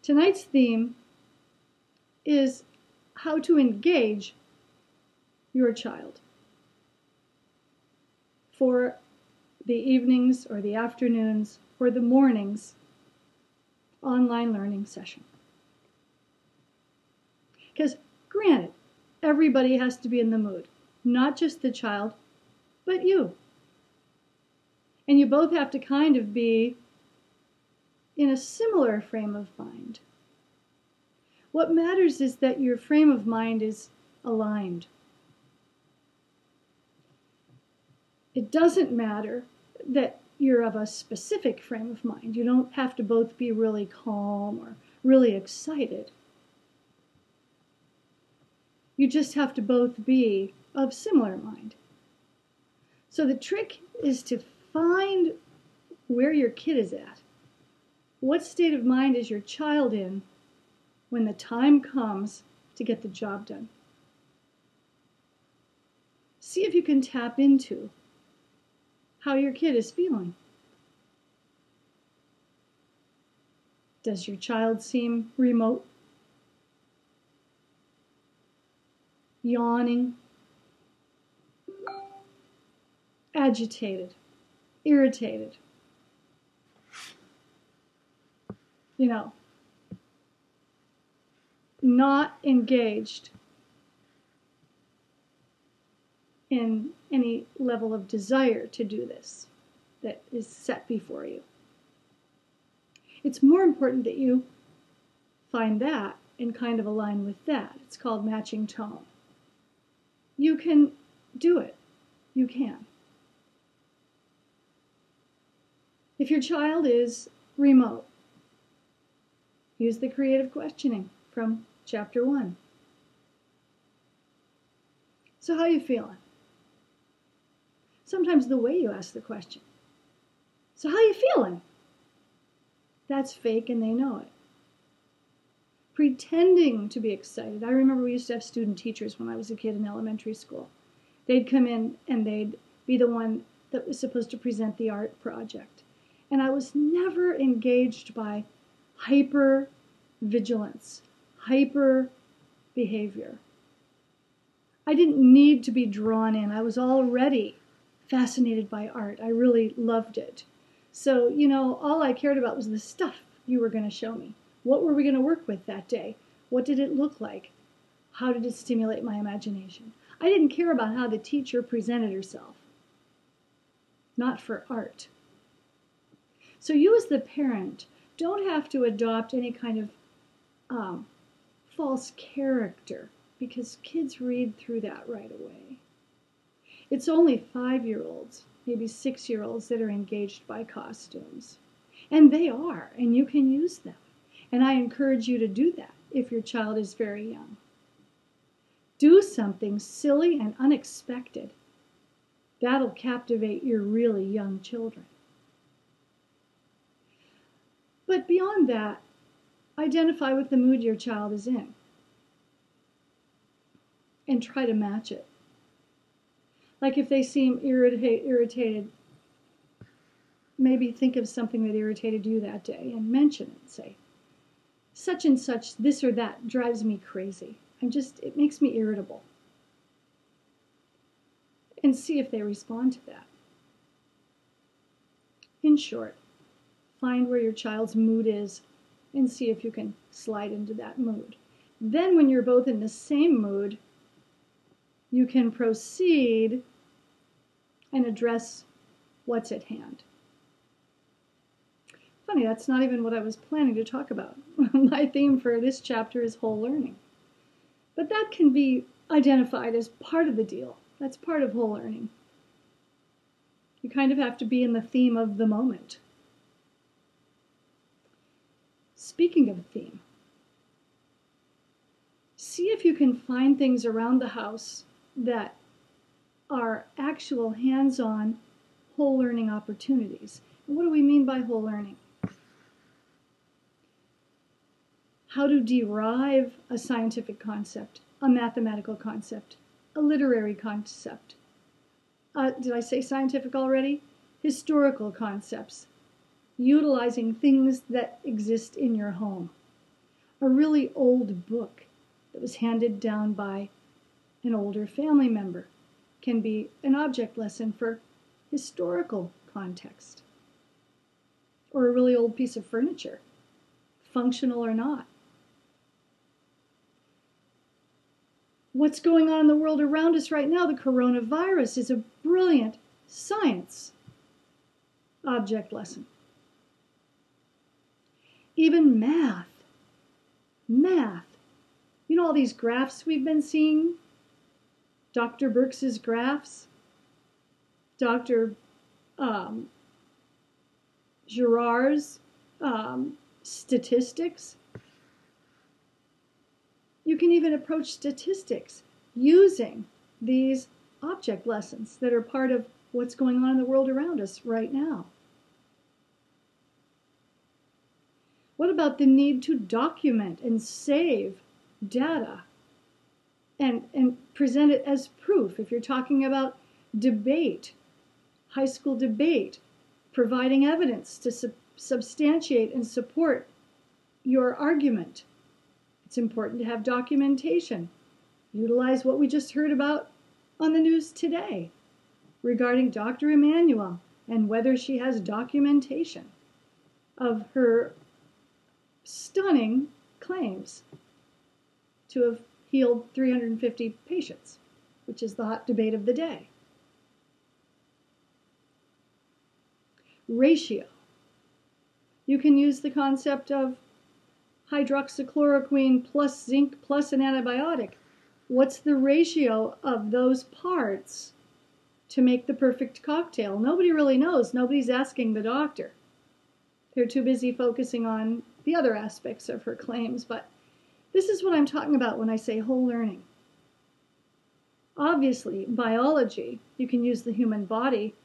Tonight's theme is how to engage your child for the evenings or the afternoons or the mornings online learning session. Because granted, everybody has to be in the mood, not just the child, but you. And you both have to kind of be in a similar frame of mind. What matters is that your frame of mind is aligned. It doesn't matter that you're of a specific frame of mind. You don't have to both be really calm or really excited. You just have to both be of similar mind. So the trick is to find where your kid is at. What state of mind is your child in when the time comes to get the job done? See if you can tap into how your kid is feeling. Does your child seem remote? Yawning? Agitated? Irritated? Not engaged in any level of desire to do this that is set before you. It's more important that you find that and kind of align with that. It's called matching tone. You can do it. You can. If your child is remote, use the creative questioning from Chapter 1. So how are you feeling? Sometimes the way you ask the question. So how are you feeling? That's fake and they know it. Pretending to be excited. I remember we used to have student teachers when I was a kid in elementary school. They'd come in and they'd be the one that was supposed to present the art project. And I was never engaged by hyper vigilance, hyper behavior. I didn't need to be drawn in. I was already fascinated by art. I really loved it. So, all I cared about was the stuff you were going to show me. What were we going to work with that day? What did it look like? How did it stimulate my imagination? I didn't care about how the teacher presented herself. Not for art. So you as the parent don't have to adopt any kind of false character, because kids read through that right away. It's only 5-year-olds, maybe 6-year-olds that are engaged by costumes. And they are, and you can use them. And I encourage you to do that if your child is very young. Do something silly and unexpected. That'll captivate your really young children. But beyond that, identify with the mood your child is in and try to match it. Like if they seem irritated, maybe think of something that irritated you that day and mention it. Say, such and such, this or that drives me crazy. It makes me irritable. And see if they respond to that. In short, find where your child's mood is and see if you can slide into that mood. Then when you're both in the same mood, you can proceed and address what's at hand. Funny, that's not even what I was planning to talk about. My theme for this chapter is whole learning. But that can be identified as part of the deal. That's part of whole learning. You kind of have to be in the theme of the moment. Speaking of theme, see if you can find things around the house that are actual hands-on whole learning opportunities. And what do we mean by whole learning? How to derive a scientific concept, a mathematical concept, a literary concept. Did I say scientific already? Historical concepts, utilizing things that exist in your home. A really old book that was handed down by an older family member can be an object lesson for historical context. Or a really old piece of furniture, functional or not. What's going on in the world around us right now, the coronavirus, is a brilliant science object lesson. Even math. You know all these graphs we've been seeing? Dr. Birx's graphs, Dr. Girard's statistics. You can even approach statistics using these object lessons that are part of what's going on in the world around us right now. What about the need to document and save data and present it as proof? If you're talking about debate, high school debate, providing evidence to substantiate and support your argument, it's important to have documentation. Utilize what we just heard about on the news today regarding Dr. Emanuel and whether she has documentation of her stunning claims to have healed 350 patients, which is the hot debate of the day. Ratio. You can use the concept of hydroxychloroquine plus zinc plus an antibiotic. What's the ratio of those parts to make the perfect cocktail? Nobody really knows. Nobody's asking the doctor. They're too busy focusing on the other aspects of her claims, but this is what I'm talking about when I say whole learning. Obviously, biology, you can use the human body.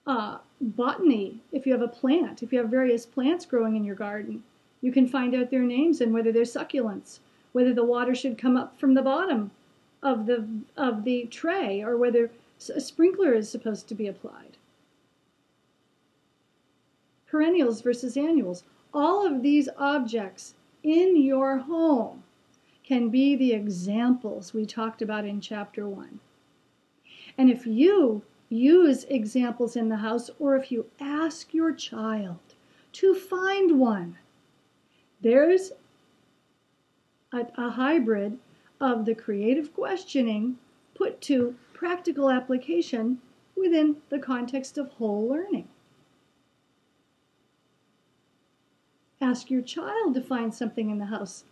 Botany, if you have a plant, if you have various plants growing in your garden, you can find out their names and whether they're succulents, whether the water should come up from the bottom of the tray, or whether a sprinkler is supposed to be applied. Perennials versus annuals. All of these objects in your home can be the examples we talked about in Chapter 1. And if you use examples in the house, or if you ask your child to find one, there's a hybrid of the creative questioning put to practical application within the context of whole learning. Ask your child to find something in the house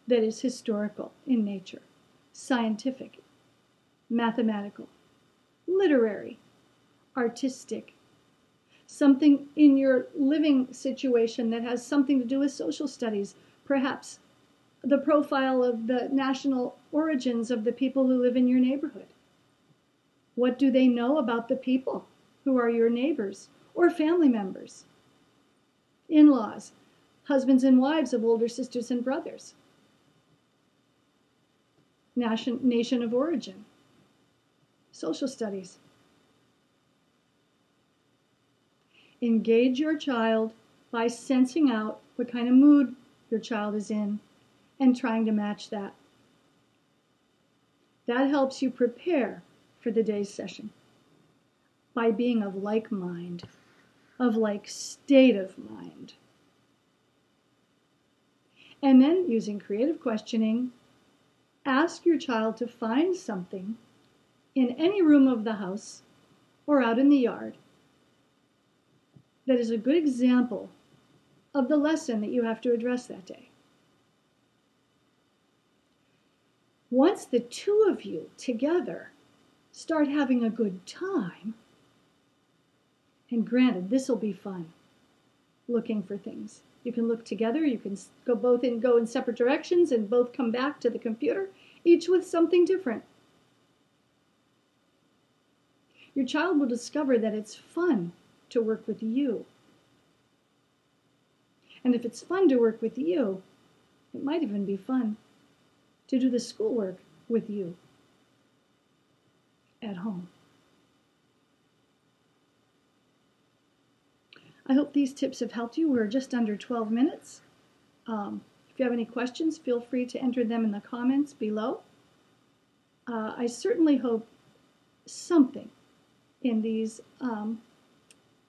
that is historical in nature, scientific, mathematical, literary, artistic, something in your living situation that has something to do with social studies, perhaps the profile of the national origins of the people who live in your neighborhood. What do they know about the people who are your neighbors or family members, in-laws, husbands and wives of older sisters and brothers? Nation of origin, social studies. Engage your child by sensing out what kind of mood your child is in and trying to match that. That helps you prepare for the day's session by being of like mind, of like state of mind. And then, using creative questioning, ask your child to find something in any room of the house or out in the yard that is a good example of the lesson that you have to address that day. Once the two of you together start having a good time, and granted, this will be fun, looking for things. You can look together, you can go in separate directions and both come back to the computer, each with something different. Your child will discover that it's fun to work with you. And if it's fun to work with you, it might even be fun to do the schoolwork with you at home. I hope these tips have helped you. We're just under 12 minutes. If you have any questions, feel free to enter them in the comments below. I certainly hope something in these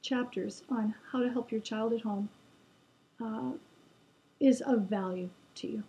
chapters on how to help your child at home is of value to you.